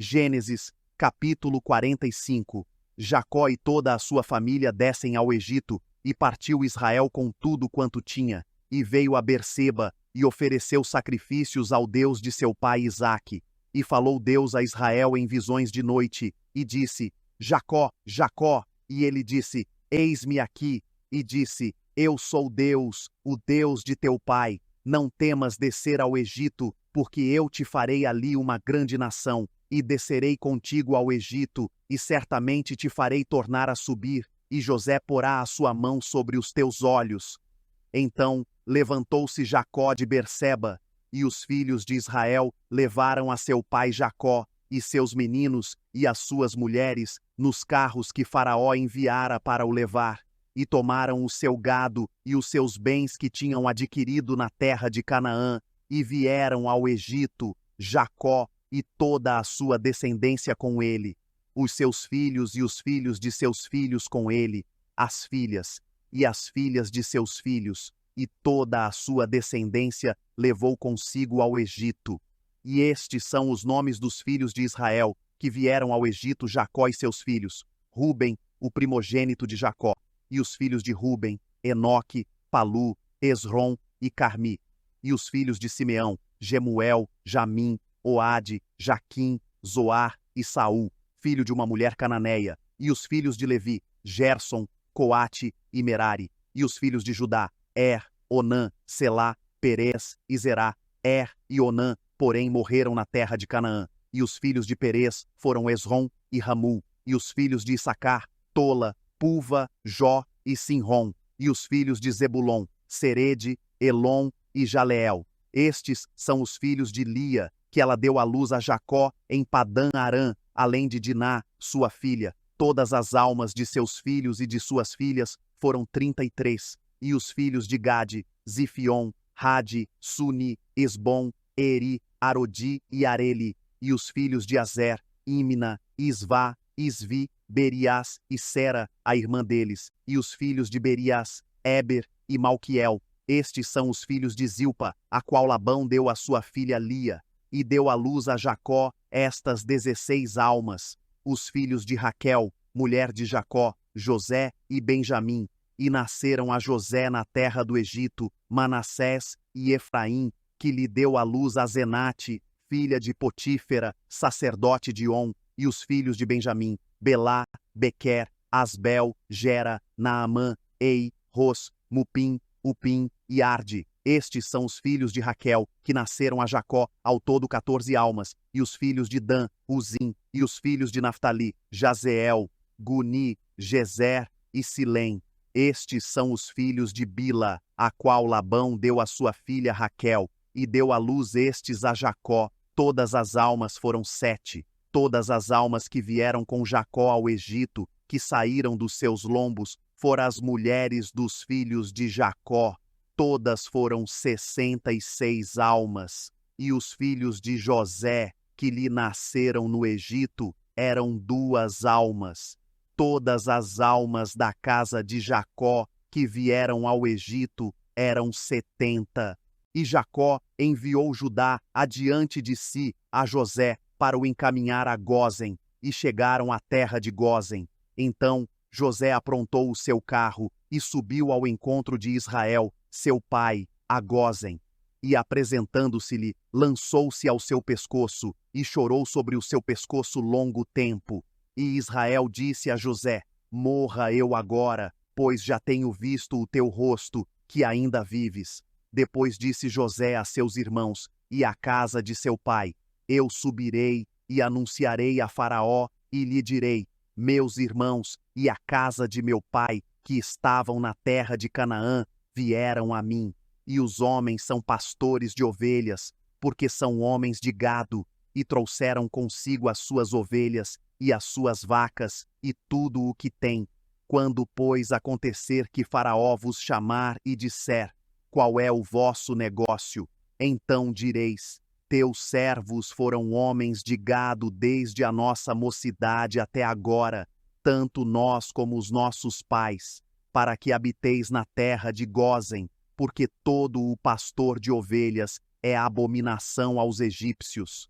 Gênesis, capítulo 45. Jacó e toda a sua família descem ao Egito, e partiu Israel com tudo quanto tinha, e veio a Berseba, e ofereceu sacrifícios ao Deus de seu pai Isaque. E falou Deus a Israel em visões de noite, e disse: Jacó, Jacó. E ele disse: Eis-me aqui. E disse: Eu sou Deus, o Deus de teu pai. Não temas descer ao Egito, porque eu te farei ali uma grande nação, e descerei contigo ao Egito, e certamente te farei tornar a subir, e José porá a sua mão sobre os teus olhos. Então levantou-se Jacó de Berseba, e os filhos de Israel levaram a seu pai Jacó, e seus meninos, e as suas mulheres, nos carros que Faraó enviara para o levar, e tomaram o seu gado e os seus bens que tinham adquirido na terra de Canaã, e vieram ao Egito, Jacó e toda a sua descendência com ele, os seus filhos e os filhos de seus filhos com ele, as filhas e as filhas de seus filhos, e toda a sua descendência levou consigo ao Egito. E estes são os nomes dos filhos de Israel, que vieram ao Egito: Jacó e seus filhos, Ruben, o primogênito de Jacó, e os filhos de Ruben, Enoque, Palu, Esrom e Carmi, e os filhos de Simeão, Gemuel, Jamim, Oade, Jaquim, Zoar e Saul, filho de uma mulher cananeia, e os filhos de Levi, Gerson, Coate e Merari, e os filhos de Judá, Onã, Selá, Perez e Zerá. E Onã, porém, morreram na terra de Canaã, e os filhos de Perez foram Esrom e Ramul, e os filhos de Issacar, Tola, Puva, Jó e Sinrom, e os filhos de Zebulon, Serede, Elon e Jaleel. Estes são os filhos de Lia, que ela deu à luz a Jacó em Padã-Arã, além de Diná, sua filha. Todas as almas de seus filhos e de suas filhas foram 33, e os filhos de Gade, Zifion, Rade, Suni, Esbom, Eri, Arodi e Areli, e os filhos de Azer, Imna, Isvá, Isvi, Berias e Sera, a irmã deles, e os filhos de Berias, Eber e Malquiel. Estes são os filhos de Zilpa, a qual Labão deu à sua filha Lia, e deu à luz a Jacó estas 16 almas, os filhos de Raquel, mulher de Jacó, José e Benjamim. E nasceram a José na terra do Egito, Manassés e Efraim, que lhe deu à luz a Zenate, filha de Potífera, sacerdote de On, e os filhos de Benjamim, Belá, Bequer, Asbel, Gera, Naamã, Ei, Ros, Mupim, Upim e Arde. Estes são os filhos de Raquel, que nasceram a Jacó, ao todo 14 almas, e os filhos de Dan, Uzim, e os filhos de Naftali, Jazeel, Guni, Gezer e Silém. Estes são os filhos de Bila, a qual Labão deu à sua filha Raquel, e deu à luz estes a Jacó. Todas as almas foram 7, todas as almas que vieram com Jacó ao Egito, que saíram dos seus lombos, foram as mulheres dos filhos de Jacó. Todas foram 66 almas, e os filhos de José, que lhe nasceram no Egito, eram 2 almas. Todas as almas da casa de Jacó, que vieram ao Egito, eram 70. E Jacó enviou Judá adiante de si a José para o encaminhar a Gósen, e chegaram à terra de Gósen. Então José aprontou o seu carro e subiu ao encontro de Israel, seu pai, a Gósen. E apresentando-se-lhe, lançou-se ao seu pescoço, e chorou sobre o seu pescoço longo tempo. E Israel disse a José: Morra eu agora, pois já tenho visto o teu rosto, que ainda vives. Depois disse José a seus irmãos e à casa de seu pai: Eu subirei e anunciarei a Faraó, e lhe direi: Meus irmãos e a casa de meu pai, que estavam na terra de Canaã, vieram a mim. E os homens são pastores de ovelhas, porque são homens de gado, e trouxeram consigo as suas ovelhas e as suas vacas, e tudo o que têm. Quando, pois, acontecer que Faraó vos chamar e disser: Qual é o vosso negócio? Então direis: Teus servos foram homens de gado desde a nossa mocidade até agora, tanto nós como os nossos pais, para que habiteis na terra de Gósen, porque todo o pastor de ovelhas é abominação aos egípcios.